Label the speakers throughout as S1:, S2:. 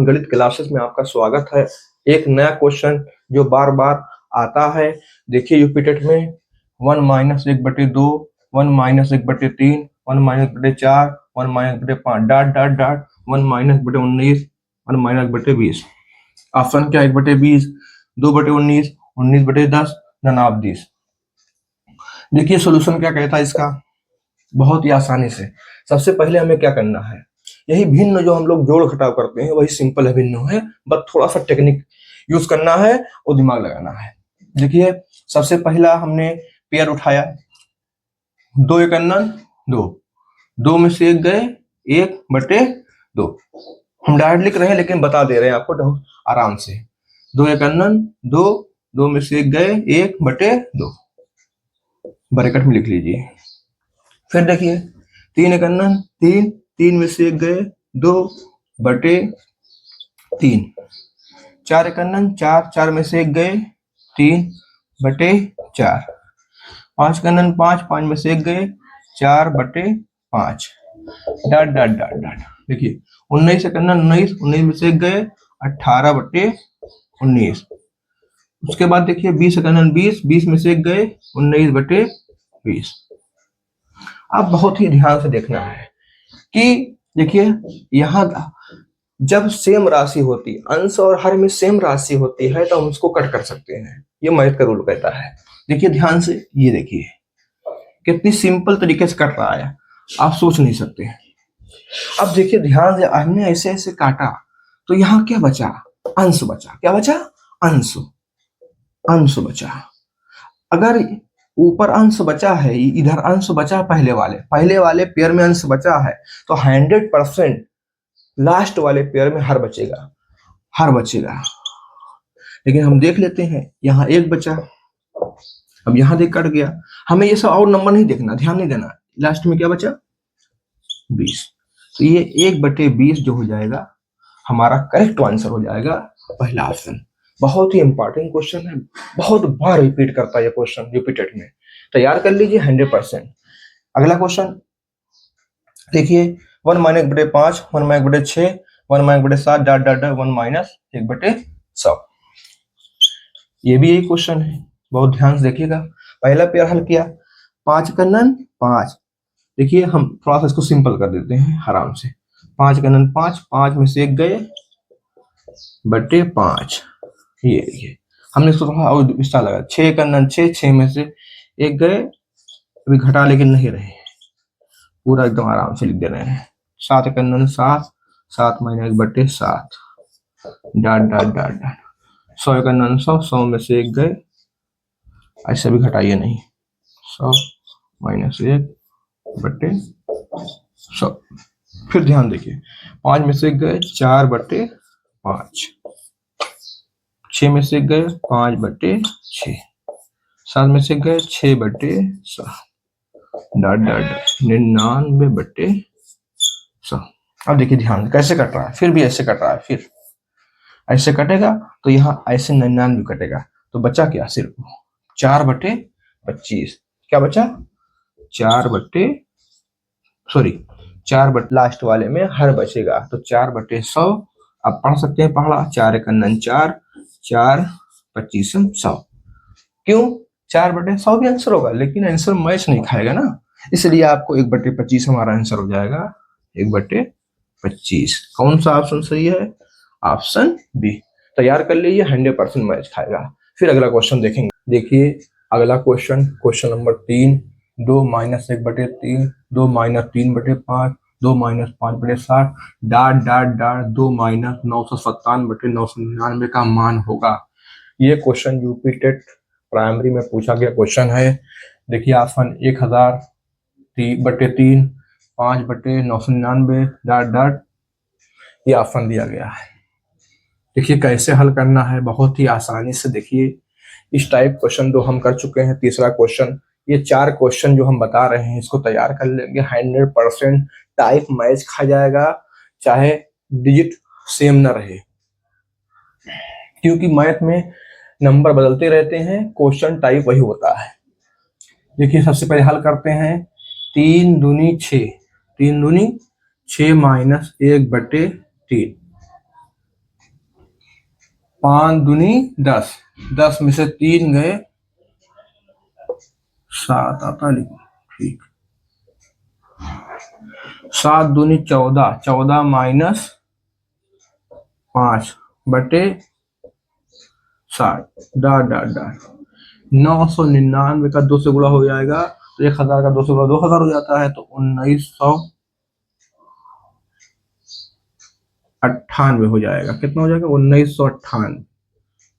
S1: Everyone, गणित classes में आपका स्वागत है। एक नया क्वेश्चन जो बार बार आता है। देखिए यूपीटेट में 1 minus 1/2, 1 minus 1/3, 1 minus 1/4, 1 minus 1/5 dot dot dot 1 minus 1/19, 1 minus 1/20। Option क्या? 1/20, 2/19, 19/10, नन ऑफ दिस। देखिए सोल्यूशन क्या कहता है इसका, बहुत ही आसानी से। सबसे पहले हमें क्या करना है, यही भिन्न जो हम लोग जोड़ घटाव करते हैं वही सिंपल है, भिन्न है, बस थोड़ा सा टेक्निक यूज करना है और दिमाग लगाना है। देखिए सबसे पहला हमने पेयर उठाया, 2 एक अन्नन 2, 2 में से 1 गए 1/2। हम डायरेक्ट लिख रहे हैं लेकिन बता दे रहे हैं आपको आराम से। 2 एक अन्नन 2, 2 में से 1 गए 1/2, ब्रैकेट में लिख लीजिए। फिर देखिए 3 एक अन्नन 3, 3 में से 1 गए 2/3, 4 एक अन्नन 4, 4 में से 1 गए 3/4, 5 का अन्नन 5, 5 में से 1 गए 4/5, डॉट डॉट डॉट डॉट। देखिए 19 एक अन्नन 19, 19 में से 1 गए 18/19। उसके बाद देखिए 20 एक अन्नन 20, 20 में से 1 गए 19/20। अब बहुत ही ध्यान से देखना है कि देखिए यहाँ जब सेम राशि होती, अंश और हर में सेम राशि होती है तो हम उसको कट कर सकते हैं, ये मैथ का रूल कहता है। देखिए ध्यान से, ये देखिए कितनी सिंपल तरीके से कट रहा है, आप सोच नहीं सकते। अब देखिए ध्यान से, हमने ऐसे ऐसे काटा तो यहाँ क्या बचा? अंश बचा। क्या बचा? अंश, अंश बचा। अगर ऊपर अंश बचा है, इधर अंश बचा, पहले वाले पेयर में अंश बचा है तो 100% लास्ट वाले पेयर में हर बचेगा, हर बचेगा। लेकिन हम देख लेते हैं यहाँ 1 बचा, अब यहाँ देख कट गया। हमें ये सब और नंबर नहीं देखना, ध्यान नहीं देना, लास्ट में क्या बचा? 20। तो ये 1/20 जो हो जाएगा हमारा करेक्ट आंसर हो जाएगा पहला ऑप्शन। बहुत ही इंपॉर्टेंट क्वेश्चन है, बहुत बार रिपीट करता है ये क्वेश्चन रिपीटेड में। तैयार कर लीजिए 100%। अगला क्वेश्चन देखिए 1 minus 1/5, 1 minus 1/6, 1 minus 1/7 dot dot 1 minus 1/100। ये भी यही क्वेश्चन है, बहुत ध्यान से देखिएगा। पहला पेयर हल किया, 5 का नन 5। देखिए हम थोड़ा सा इसको सिंपल कर देते हैं आराम से। 5 का नन 5, 5 में से 1 गए 5। ये देखिए हमने इसको थोड़ा और विस्तार लगा। 6 का नन 6, 6 में से 1 गए, अभी घटा लेकिन नहीं रहे, पूरा एकदम आराम से लिख दे रहे हैं। 7 का नन 7, 7 minus 1/7 dot dot dot dot. 100 का नन 100, 100 में से 1 गए, ऐसे भी घटाइए नहीं, 100 माइनस 1/100। फिर ध्यान देखिए 5 में से 1 गए 4/5, 6 में से 1 गए 5/6, 7 में से गए 6/7 डॉट डॉट 99/100। अब देखिए ध्यान कैसे कट रहा है, फिर भी ऐसे कट रहा है, फिर ऐसे कटेगा तो यहाँ ऐसे 99 कटेगा, तो बचा क्या? सिर्फ 4/25। क्या बचा? 4 लास्ट वाले में हर बचेगा, तो 4/100। आप पढ़ सकते हैं पहला, 4 एक अन्नन 4, 4 25 100। क्यों? 4/100 भी आंसर होगा लेकिन आंसर मैच नहीं खाएगा ना, इसलिए आपको 1/25 हमारा आंसर हो जाएगा, 1/25। कौन सा ऑप्शन सही है? Option B. तैयार कर लीजिए, 100% मैच खाएगा। फिर अगला क्वेश्चन देखेंगे। देखिए अगला question, question number 3, 2 minus 1/3, 2 minus 3/5, 2 minus 5/60 dot dot dot 2 minus 957/999 का मान होगा। ये क्वेश्चन यूपीटेट प्राइमरी में पूछा गया क्वेश्चन है। देखिए ऑप्शन 1000/3, 5/999 डॉट डॉट, ये ऑप्शन दिया गया है। देखिए कैसे हल करना है, बहुत ही आसानी से। देखिए इस टाइप क्वेश्चन जो हम कर चुके हैं, तीसरा क्वेश्चन, ये 4 क्वेश्चन जो हम बता रहे हैं इसको तैयार कर लेंगे, 100% टाइप मैच खा जाएगा, चाहे डिजिट सेम ना रहे, क्योंकि मैथ में नंबर बदलते रहते हैं, क्वेश्चन टाइप वही होता है। देखिए सबसे पहले हल करते हैं, 3 दूनी 6, 3 दूनी 6 माइनस 1/3, 5 दूनी 10, 10 में से 3 गए 7 आता, लिखो ठीक। 7 दूनी 14, 14 माइनस 5 बटे 60, डाट डाट डाट 999 का 2 से गुणा हो जाएगा तो 1000 का 2 से गुणा 2000 हो जाता है, तो 1998 हो जाएगा। कितना हो जाएगा? 1998,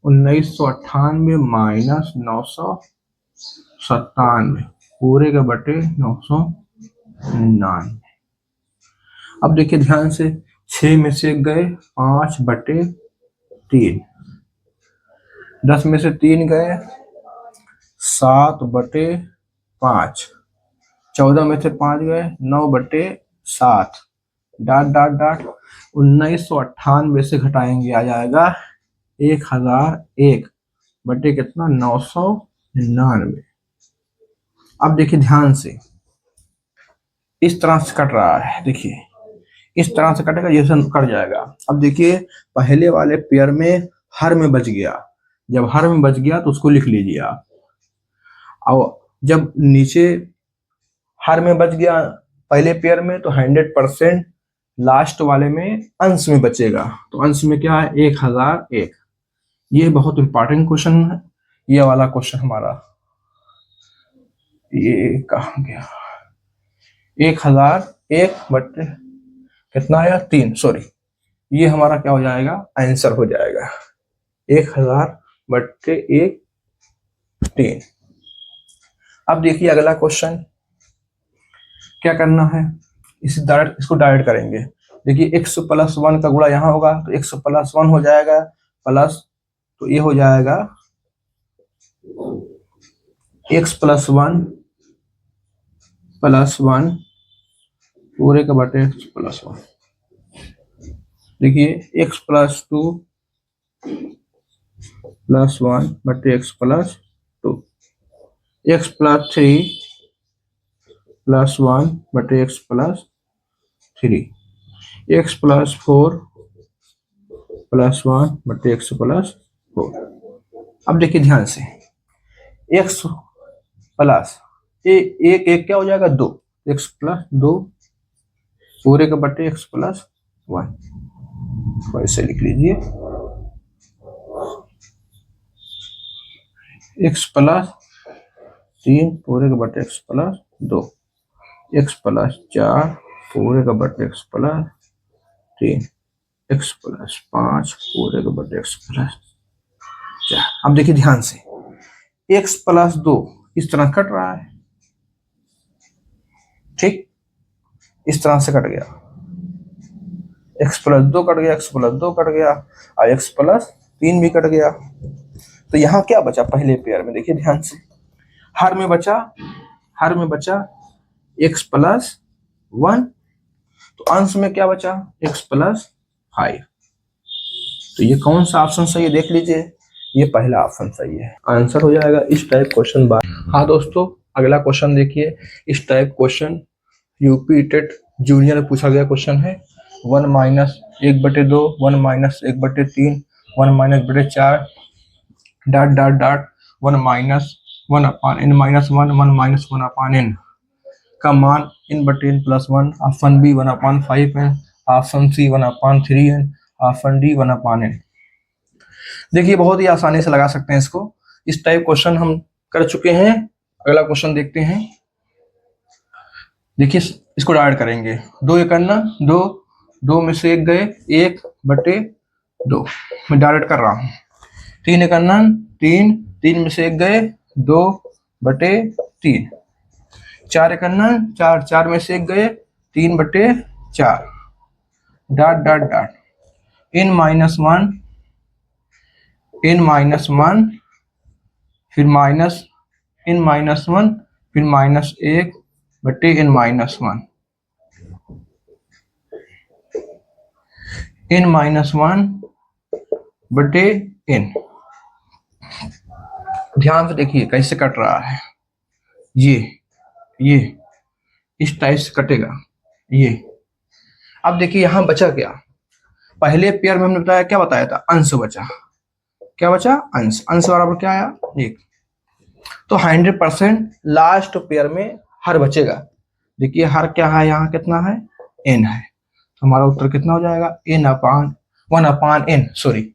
S1: 1998 माइनस 997 पूरे के बटे 999। अब देखिए ध्यान से, 6 में से गए 5 बटे 3, 10 में से 3 गए 7 बटे 5, 14 में से 5 गए 9 बटे 7, डाट डाट डाट 1998 से घटाएंगे आ जाएगा 1001 बटे कितना? 999। अब देखिए ध्यान से, इस तरह से कट रहा है, देखिए इस तरह से कटेगा, ये कट जाएगा। अब देखिए पहले वाले पेयर में हर में बच गया, जब हर में बच गया तो उसको लिख लीजिए आप। और जब नीचे हर में बच गया पहले पेयर में, तो 100% लास्ट वाले में अंश में बचेगा, तो अंश में क्या है? 1001। ये बहुत इंपॉर्टेंट क्वेश्चन है, ये वाला क्वेश्चन हमारा, ये कहाँ गया? 1001 बटे कितना आया? 3, सॉरी, ये हमारा क्या हो जाएगा? आंसर हो जाएगा 1000 बटे 1 3। अब देखिए अगला क्वेश्चन क्या करना है, इसको डायरेक्ट करेंगे। देखिए x प्लस 1 का गुणा यहाँ होगा तो x प्लस 1 हो जाएगा, प्लस तो ये हो जाएगा x प्लस 1 पूरे का बटे x प्लस 1। देखिए x प्लस 2 प्लस 1 बटे x plus 2, x plus 3 plus 1 बटे x plus 3, x plus 4 plus 1 बटे x प्लस 4। अब देखिए ध्यान से, x प्लस एक एक क्या हो जाएगा? 2, x प्लस 2 पूरे का बटे x प्लस 1, वैसे लिख लीजिए x प्लस 3 पूरे का बटे x प्लस 2, x प्लस 4 पूरे का बटे x प्लस 3, x प्लस 5 पूरे का बटे x प्लस 4। अब देखिए ध्यान से, x प्लस 2 इस तरह कट रहा है, ठीक, इस तरह से कट गया, x प्लस 2 कट गया, x प्लस 2 कट गया और x प्लस 3 भी कट गया। तो यहाँ क्या बचा पहले पेयर में? देखिए ध्यान से, हर में बचा x प्लस 1, तो अंश में क्या बचा? x plus 5। तो ये कौन सा ऑप्शन सही है देख लीजिए, ये पहला ऑप्शन सही है, आंसर हो जाएगा इस टाइप क्वेश्चन बार। हाँ दोस्तों, अगला क्वेश्चन देखिए, इस type question UP TET junior में पूछा गया क्वेश्चन है। 1 minus 1/2, 1 minus 1/3, 1 minus 4 dot dot dot 1 minus 1 अपान n माइनस 1, 1 माइनस 1 अपान n का मान n/n plus 1, option B 1/5n, option C 1/3n, option D 1/n। देखिए बहुत ही आसानी से लगा सकते हैं इसको, इस टाइप क्वेश्चन हम कर चुके हैं। अगला क्वेश्चन देखते हैं, देखिए इसको डायरेक्ट करेंगे, 2 एक करना 2, 2 में से 1 गए 1/2, मैं डायरेक्ट कर रहा हूँ। 3 एक करना 3, 3 में से 1 गए 2/3, 4 एक करना 4, 4 में से 1 गए 3/4, dot dot dot n minus 1 फिर माइनस n माइनस 1 फिर minus 1/n minus 1, n minus 1/n। ध्यान से देखिए कैसे कट रहा है, ये इस टाइप से कटेगा ये। अब देखिए यहाँ बचा क्या, पहले पेयर में हमने बताया क्या बताया था? अंश बचा, क्या बचा, अंश। अंश बराबर क्या आया, 1। तो 100% लास्ट पेयर में हर बचेगा। देखिए हर क्या है, यहाँ कितना है, n है। तो हमारा उत्तर कितना हो जाएगा, वन अपान एन, सॉरी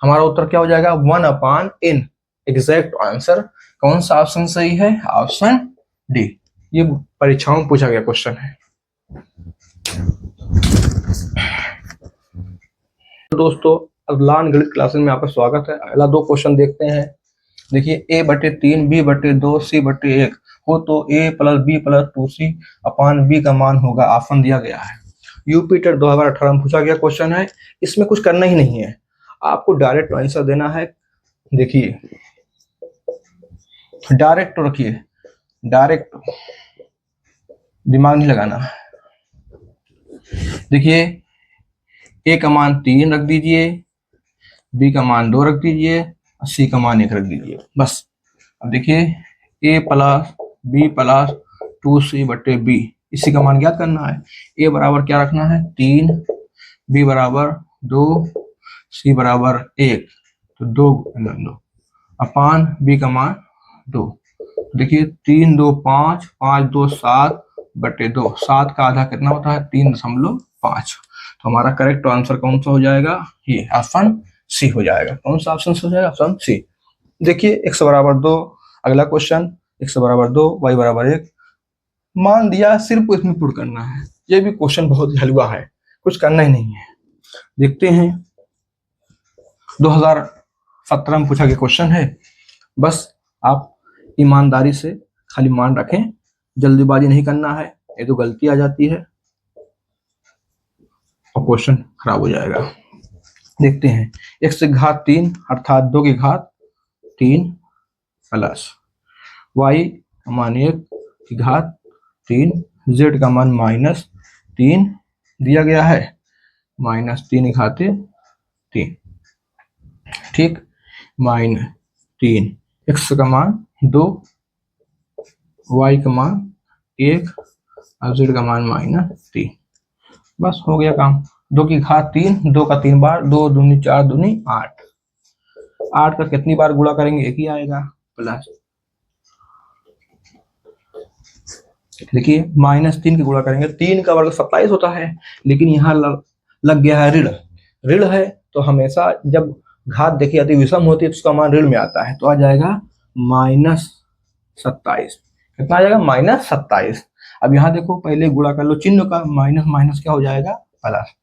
S1: हमारा उत्तर क्या हो जाएगा, 1/n। एग्जैक्ट आंसर कौन सा ऑप्शन सही है, ऑप्शन डी। ये परीक्षाओं में पूछा गया क्वेश्चन है। तो दोस्तों अगलान गणित क्लासेस में आपका स्वागत है। अगला 2 क्वेश्चन देखते हैं। देखिए a/3 b/2 c/1 हो तो a + b + 2c upon b का मान होगा। ऑप्शन दिया गया है। यूपीटेट 2018 में पूछा गया क्वेश्चन है। इसमें कुछ करना ही नहीं है, आपको डायरेक्ट आंसर देना है। देखिए डायरेक्ट रखिए, डायरेक्ट दिमाग नहीं लगाना। देखिए a का मान 3 रख दीजिए, b का मान 2 रख दीजिए, c का मान 1 रख दीजिए, बस। अब देखिए a + b + 2c/b, इसी का मान ज्ञात करना है। a बराबर क्या रखना है, 3, b बराबर 2, c बराबर 1, तो 2 अपान b का मान 2। देखिए 3 2 5, 5 2 7/2, 7 का आधा कितना होता है, 3.5। तो हमारा करेक्ट आंसर कौन सा हो जाएगा, ये ऑप्शन सी हो जाएगा। कौन सा ऑप्शन हो जाएगा, ऑप्शन सी। देखिए x बराबर 2, अगला क्वेश्चन x बराबर 2 y बराबर 1 मान दिया, सिर्फ इसमें पुट करना है। ये भी क्वेश्चन बहुत हलवा है, कुछ करना ही नहीं है। देखते हैं 2017 में पूछा गया क्वेश्चन है। बस आप ईमानदारी से खाली मान रखें, जल्दीबाजी नहीं करना है, ये तो गलती आ जाती है और क्वेश्चन खराब हो जाएगा। देखते हैं x की घात 3 अर्थात 2 की घात 3 प्लस y का मान 1 की घात 3, z का मान -3 दिया गया है, -3 की घात 3, ठीक, -3, x का मान 2, y का मान 1 और z का मान -3। बस हो गया काम। 2 की घात 3, 2 का 3 बार, 2 दूनी 4 दूनी 8, 8 का कितनी बार गुणा करेंगे, 1 ही आएगा, प्लस देखिए -3 की गुणा करेंगे, 3 का वर्ग 27 होता है, लेकिन यहाँ लग गया है ऋण। ऋण है तो हमेशा जब घात देखी जाती है विषम होती है तो उसका मान ऋण में आता है, तो आ जाएगा -27। कितना आ जाएगा, -27। अब यहाँ देखो पहले गुणा कर लो चिन्ह का, माइनस माइनस क्या हो जाएगा, प्लस।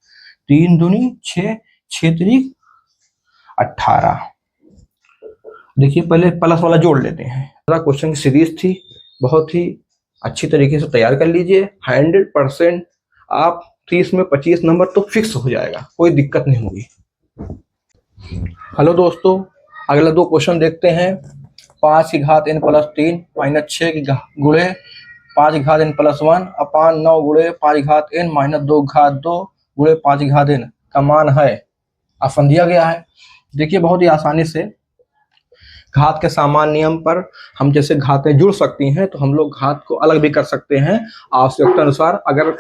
S1: 3 दूनी 6, 6 त्रिक 18। देखिए पहले प्लस वाला जोड़ लेते हैं। क्वेश्चन की सीरीज थी, बहुत ही अच्छी तरीके से तैयार कर लीजिए। 100% आप 30 में 25 नंबर तो फिक्स हो जाएगा, कोई दिक्कत नहीं होगी। हेलो दोस्तों, अगला 2 क्वेश्चन देखते हैं। 5 की घात n + 3 -6 की गुणे 5 की घात n + 1 अपान 9 गुणे 5 की घात n -2 की घात 2 गुणे 5 की घात n का मान है। ऑप्शन दिया गया है। देखिए बहुत ही आसानी से घात के सामान्य नियम पर हम जैसे घातें जुड़ सकती हैं तो हम लोग घात को अलग भी कर सकते हैं आवश्यकता अनुसार। अगर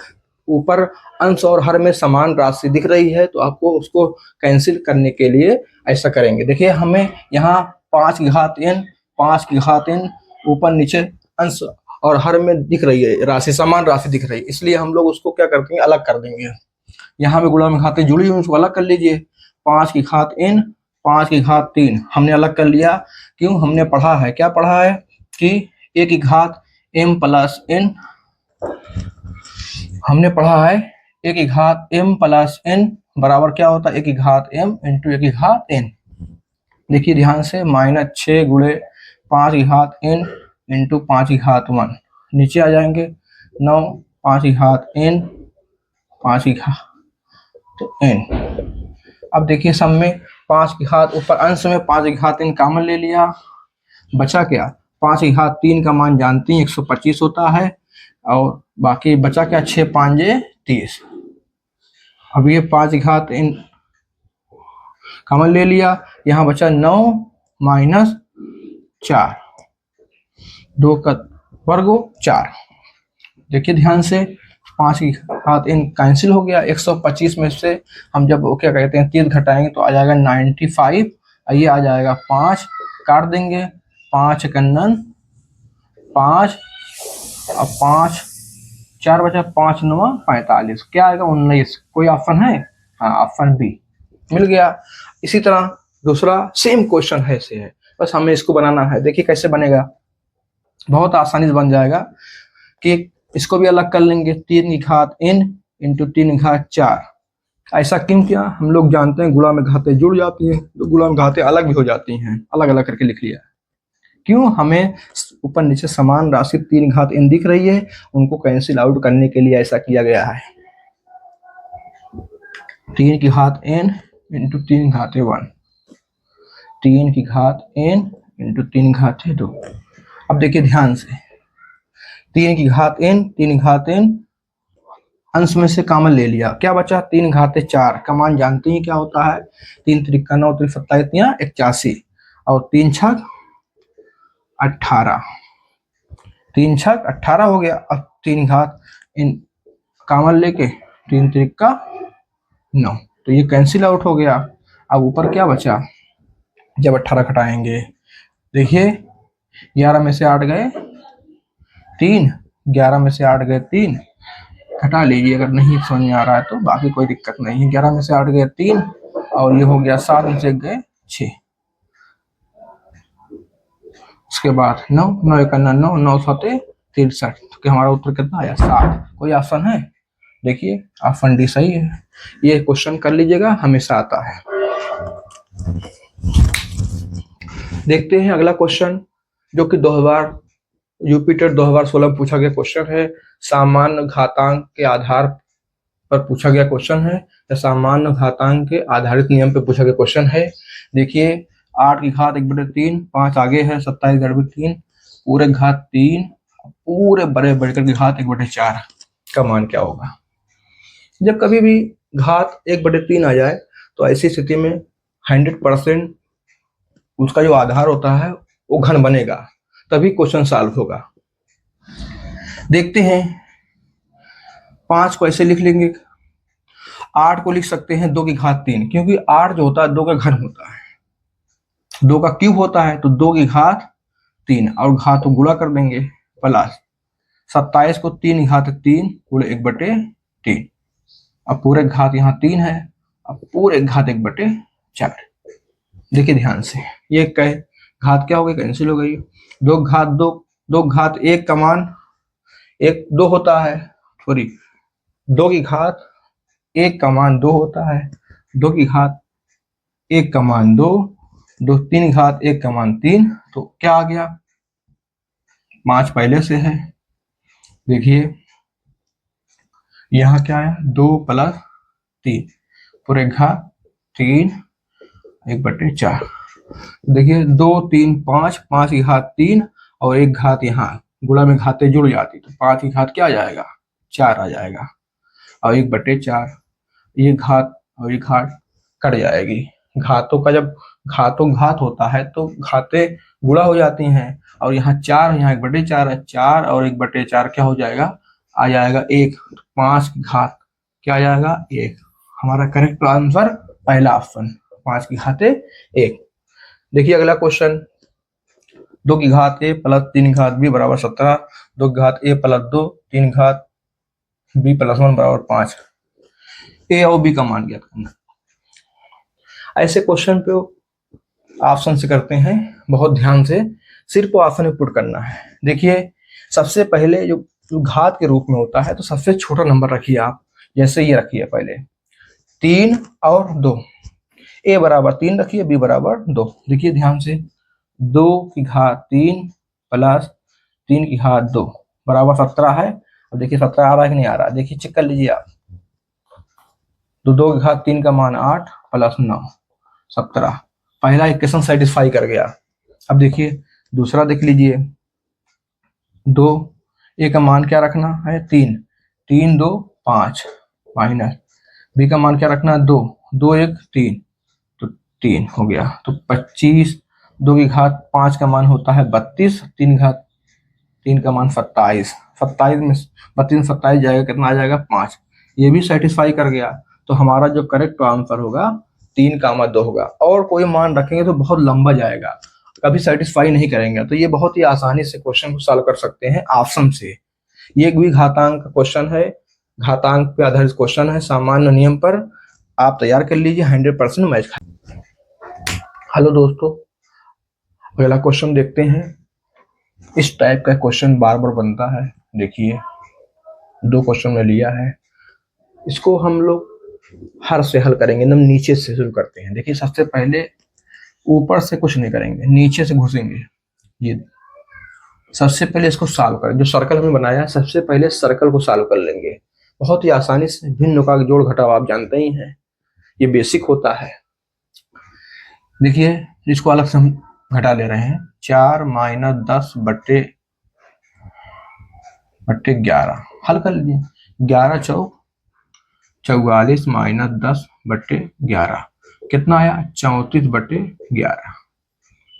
S1: ऊपर अंश और हर में समान राशि दिख रही है तो आपको उसको कैंसिल करने के लिए ऐसा करेंगे। देखिए हमें यहाँ 5 की घात n, 5 की घात n ऊपर नीचे अंश और हर में दिख रही है राशि, समान राशि दिख रही है, इसलिए हम लोग उसको क्या करते हैं, अलग कर देंगे। यहाँ पे गुणा में घातें जुड़ी हुई उसको अलग कर लीजिए। 5 की घात n, 5 की घात 3 हमने अलग कर लिया। क्यों, हमने पढ़ा है, क्या पढ़ा है कि a की घात m + n, हमने पढ़ा है a की घात m + n बराबर क्या होता है, a की घात m × a की घात n। देखिए ध्यान से, -6 गुणे 5 की घात n × 5 की घात 1, नीचे आ जाएंगे 9 5 की घात n 5 की घात n। अब देखिए सब में 5 की घात ऊपर अंश में 5 की घात n कॉमन ले लिया, बचा क्या, 5 की घात 3 का मान जानती हैं 125 होता है, और बाकी बचा क्या, 6 5 30। अब ये 5 की घात n कॉमन ले लिया, यहाँ बचा 9 - 4, 2 का वर्ग 4। देखिए ध्यान से, 5 की घात n कैंसिल हो गया, 125 में से हम जब क्या कहते हैं 30 घटाएंगे तो आ जाएगा 95 ये आ जाएगा 5, काट देंगे, 5 कन्नन 5 और 5 4 बचा, 5 9 45, क्या आएगा 19। कोई ऑप्शन है? हाँ, ऑप्शन बी मिल गया। इसी तरह दूसरा सेम क्वेश्चन है से है, बस हमें इसको बनाना है। देखिए कैसे बनेगा, बहुत आसानी से बन जाएगा कि इसको भी अलग कर लेंगे, 3 की घात n इंटू 3 की घात 4। ऐसा क्यों किया? हम लोग जानते हैं गुणा में घातें जुड़ जाती हैं, तो गुणा में घातें अलग भी हो जाती हैं, अलग अलग करके लिख लिया। क्यों? हमें ऊपर नीचे समान राशि 3 घात n दिख रही है, उनको कैंसिल आउट करने के लिए ऐसा किया गया है। 3 की घात n इंटू 3 घात 1, 3 की घात n इंटू 3 घात 2। अब देखिए ध्यान से, 3 की घात n, 3 घात n अंश में से कॉमन ले लिया, क्या बचा? 3 घाते 4। कमान जानते हैं क्या होता है, 3 त्रिका 9 3 27 81 और 3 छक 18, 3 छक 18 हो गया। अब 3 घात इन कॉमन लेके 3 त्रिका 9, तो ये कैंसिल आउट हो गया। अब ऊपर क्या बचा? जब 18 घटाएंगे, देखिए 11 में से 8 गए 3, 11 में से 8 गए 3, घटा लीजिए अगर नहीं समझ में आ रहा है तो, बाकी कोई दिक्कत नहीं है। 11 में से 8 गए 3 और ये हो गया 7 में से गए 6। उसके बाद 9 9 1 9 9 7 63, तो हमारा उत्तर कितना आया? 7। कोई ऑप्शन है? देखिए ऑप्शन डी सही है। ये क्वेश्चन कर लीजिएगा, हमेशा आता है। देखते हैं अगला क्वेश्चन, जो कि यूपीटेट 2016 में पूछा गया क्वेश्चन है। सामान्य घातांक के आधार पर पूछा गया क्वेश्चन है, या सामान्य घातांक के आधारित नियम पे पूछा गया क्वेश्चन है। देखिए 8 की घात 1/3, 5 आगे है, 27/3, पूरे घात 3, पूरे बड़े बढ़कर की घात 1/4 का मान क्या होगा? जब कभी भी घात 1/3 आ जाए तो ऐसी स्थिति में 100% उसका जो आधार होता है वो घन बनेगा, तभी क्वेश्चन सॉल्व होगा। देखते हैं 5 को ऐसे लिख लेंगे, 8 को लिख सकते हैं 2 की घात 3, क्योंकि 8 जो होता है 2 का घन होता है, 2 का क्यूब होता है, तो 2 की घात 3 और घात को गुणा कर देंगे, प्लस 27 को 3 की घात 3 पूरे 1/3। अब पूरे घात यहाँ 3 है, अब पूरे घात 1/4। देखिए ध्यान से, ये कहे घात क्या हो गई? कैंसिल हो गई। 2 घात 2, 2 घात 1 का मान 1 2 होता है, सॉरी 2 की घात 1 का मान 2 होता है, 2 की घात 1 का मान 2, 2 3 की घात 1 का मान 3, तो क्या आ गया? 5 पहले से है। देखिए यहाँ क्या है? 2 + 3 पूरे घात 3 1/4। देखिए 2 3 5, 5 की घात 3 और 1 घात यहाँ गुणा में घातें जुड़ जाती, तो 5 की घात क्या आ जाएगा? 4 आ जाएगा, और 1/4, ये घात और ये घात कट जाएगी। घातों का जब घातों घात होता है तो घातें गुणा हो जाती हैं, और यहाँ 4 यहाँ 1/4 है, 4 और 1/4 क्या हो जाएगा? आ जाएगा 1। 5 की घात क्या आ जाएगा? 1। हमारा करेक्ट आंसर पहला ऑप्शन, 5 की घातें 1। देखिए अगला क्वेश्चन, 2 की घात a प्लस 3 की घात b बराबर 17, 2 की घात a प्लस 2 3 की घात b प्लस 1 बराबर 5। a और b का मान ज्ञात करना। ऐसे क्वेश्चन पे ऑप्शन से करते हैं, बहुत ध्यान से सिर्फ ऑप्शन में पुट करना है। देखिए सबसे पहले जो घात के रूप में होता है तो सबसे छोटा नंबर रखिए आप, जैसे ये रखिए पहले 3 और 2, a बराबर 3 रखिए, b बराबर 2। देखिए ध्यान से, 2 की घात 3 प्लस 3 की घात 2 बराबर 17 है। अब देखिए 17 आ रहा है कि नहीं आ रहा, देखिए चेक कर लीजिए आप। तो 2 की घात 3 का मान 8 प्लस 9 17, पहला इक्वेशन सेटिस्फाई कर गया। अब देखिए दूसरा देख लीजिए, 2 a का मान क्या रखना है? 3, 3 2 5 माइनस b का मान क्या रखना है? 2 2 1 3, तो 3 हो गया, तो 25। 2 की घात 5 का मान होता है 32, 3 घात 3 का मान 27, 27 में 32 27 जाएगा, कितना आ जाएगा? 5। ये भी सेटिस्फाई कर गया, तो हमारा जो करेक्ट आंसर होगा 3, 2 होगा, और कोई मान रखेंगे तो बहुत लंबा जाएगा, कभी सेटिस्फाई नहीं करेंगे। तो ये बहुत ही आसानी से क्वेश्चन को सॉल्व कर सकते हैं ऑप्शन से। ये एक भी घातांक का क्वेश्चन है, घातांक पे आधारित क्वेश्चन है, सामान्य नियम पर आप तैयार कर लीजिए, 100% मैच खा। हेलो दोस्तों, अगला क्वेश्चन देखते हैं। इस टाइप का क्वेश्चन बार बार बनता है। देखिए 2 क्वेश्चन में लिया है, इसको हम लोग हर से हल करेंगे, एकदम नीचे से शुरू करते हैं। देखिए सबसे पहले ऊपर से कुछ नहीं करेंगे, नीचे से घुसेंगे। ये सबसे पहले इसको सॉल्व करें, जो सर्कल हमने बनाया है सबसे पहले सर्कल को सॉल्व कर लेंगे, बहुत ही आसानी से। भिन्न का जोड़ घटाव आप जानते ही हैं, ये बेसिक होता है। देखिए इसको अलग से हम घटा ले रहे हैं, 4 - 10 बट्टे 11 हल कर लीजिए। 11 चौक 44 - 10 बट्टे 11 कितना आया, 34/11।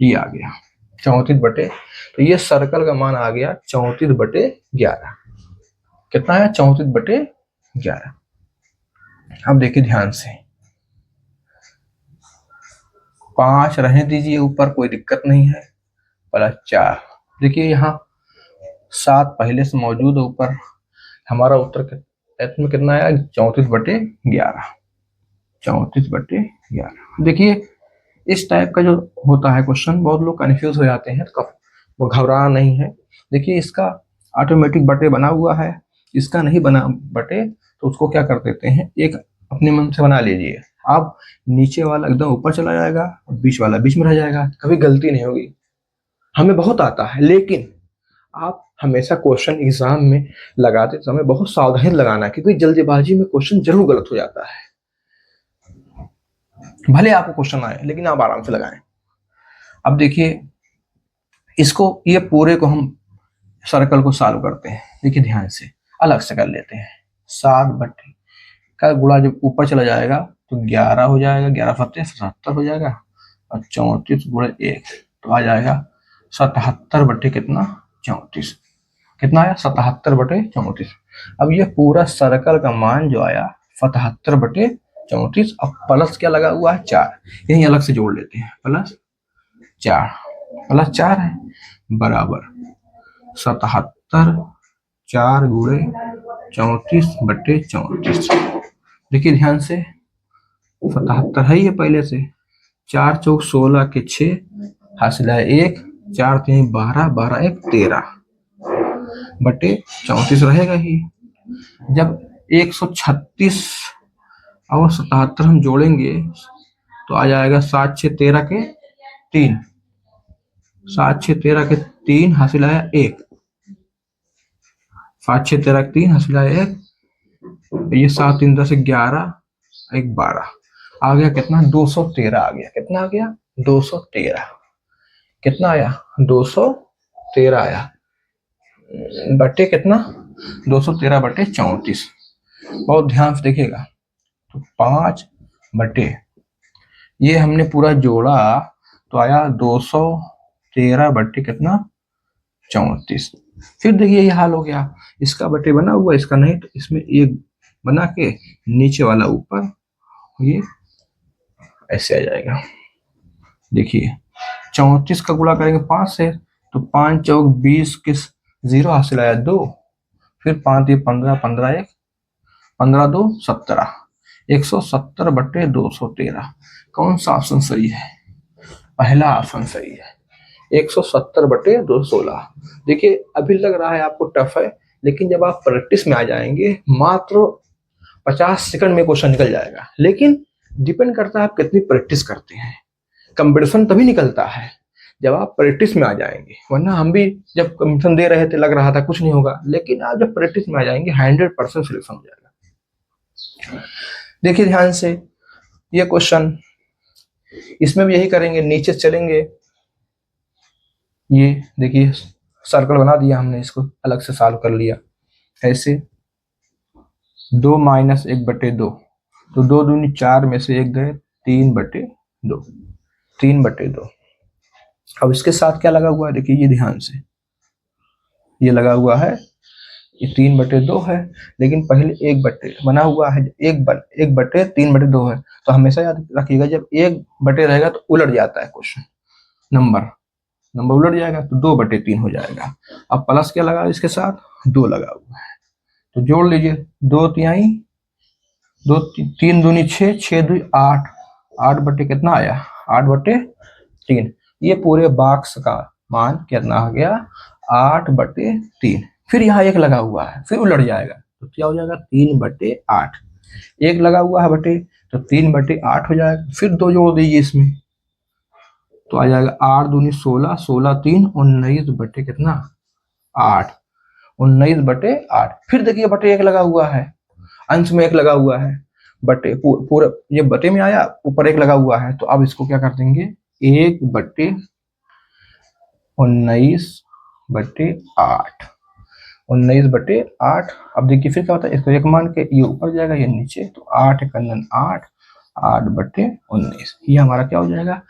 S1: ये आ गया 34 तो ये सर्कल का मान आ गया 34/11। कितना आया, 34/11। अब देखिए ध्यान से, 5 रहने दीजिए ऊपर, कोई दिक्कत नहीं है, +4। देखिए यहाँ 7 पहले से मौजूद है ऊपर। हमारा उत्तर में कितना आया, 34/11। 34/11। देखिए इस टाइप का जो होता है क्वेश्चन, बहुत लोग कंफ्यूज हो जाते हैं, तो वो घबराना नहीं है। देखिए इसका ऑटोमेटिक बटे बना हुआ है, इसका नहीं बना बटे, तो उसको क्या कर देते हैं, एक अपने मन से बना लीजिए। आप नीचे वाला एकदम ऊपर चला जाएगा और बीच वाला बीच में रह जाएगा, कभी गलती नहीं होगी। हमें बहुत आता है, लेकिन आप हमेशा क्वेश्चन एग्जाम में लगाते समय बहुत सावधानी लगाना है, क्योंकि जल्दबाजी में क्वेश्चन जरूर गलत हो जाता है। भले आपको क्वेश्चन आए, लेकिन आप आराम से लगाएं। अब देखिए इसको, ये पूरे को हम सर्कल को सॉल्व करते हैं। देखिए ध्यान से अलग से कर लेते हैं। 7 बट्टे का गुणा जब ऊपर चला जाएगा तो 11 हो जाएगा, 11 फत्ते 77 हो जाएगा, और 34 × 1 तो आ जाएगा 77 कितना, 34। कितना आया, 77/34। अब ये पूरा सर्कल का मान जो आया 77/34, अब प्लस क्या लगा हुआ है, 4, यही अलग से जोड़ लेते हैं, +4 +4 है बराबर 77 4 × 34/34। देखिए ध्यान से, 77 है ये पहले से, 4 चौक 16 के 6 हासिल है 1, 4 3 12, 12 1 13 बटे 34 रहेगा ही। जब 136 और 77 हम जोड़ेंगे तो आ जाएगा 7 6 13 के 3, 7 6 13 के 3 हासिल आया 1, 7 6 13 के 3 हासिल आया 1, ये 7 3 10 11 1 12 आ गया कितना, 213 आ गया। कितना आ गया, 213। कितना आया, 213 आया बटे कितना, 213/34। बहुत ध्यान से देखिएगा, तो 5 बटे ये हमने पूरा जोड़ा तो आया 213 बटे कितना, 34। फिर देखिए ये हाल हो गया, इसका बटे बना हुआ, इसका नहीं, तो इसमें एक बना के नीचे वाला ऊपर, ये ऐसे आ जाएगा। देखिए 34 का गुणा करेंगे 5 से, तो 5 चौक 20 के 0 हासिल आया 2, फिर 5 3 15, 15 1 15 2 17, 170/213। कौन सा ऑप्शन सही है, पहला ऑप्शन सही है, 170/216। देखिए अभी लग रहा है आपको टफ है, लेकिन जब आप प्रैक्टिस में आ जाएंगे मात्र 50 सेकंड में क्वेश्चन निकल जाएगा। लेकिन डिपेंड करता है आप कितनी प्रैक्टिस करते हैं, कंपटीशन तभी निकलता है जब आप प्रैक्टिस में आ जाएंगे। वरना हम भी जब कंपटीशन दे रहे थे लग रहा था कुछ नहीं होगा, लेकिन आप जब प्रैक्टिस में आ जाएंगे 100% सिलेक्शन हो जाएगा। देखिए ध्यान से ये क्वेश्चन, इसमें भी यही करेंगे, नीचे चलेंगे। ये देखिए सर्कल बना दिया हमने, इसको अलग से सॉल्व कर लिया। ऐसे 2 - 1/2, तो 2 दूनी 4 में से 1 गए, 3/2, 3/2। अब इसके साथ क्या लगा हुआ है, देखिए ये ध्यान से, ये लगा हुआ है ये 3/2 है, लेकिन पहले 1 बटे बना हुआ है, 1/3/2 है। तो हमेशा याद रखिएगा जब 1 बटे रहेगा तो उलट जाता है क्वेश्चन, नंबर नंबर उलट जाएगा तो 2/3 हो जाएगा। अब प्लस क्या लगा इसके साथ, 2 लगा हुआ है, तो जोड़ लीजिए, 2 तिहाई 3 दूनी 6, 6 दूनी 8, 8 बटे कितना आया, 8/3। ये पूरे बॉक्स का मान कितना हो गया, 8/3। फिर यहाँ 1 लगा हुआ है, फिर उलट जाएगा तो क्या हो जाएगा, 3/8। 1 लगा हुआ है बटे, तो 3/8 हो जाएगा। फिर 2 जोड़ दीजिए इसमें, तो आ जाएगा 8 दूनी 16, 16 3 19 बटे कितना, 8, 19/8। फिर देखिए बटे 1 लगा हुआ है, अंश में 1 लगा हुआ है, बटे पूरा ये बटे में आया, ऊपर 1 लगा हुआ है, तो अब इसको क्या कर देंगे, 1/19/8, 19/8। अब देखिए फिर क्या होता है, इसको 1 मान के ये ऊपर जाएगा, ये नीचे, तो 8 × 8, 8/19। ये हमारा क्या हो जाएगा,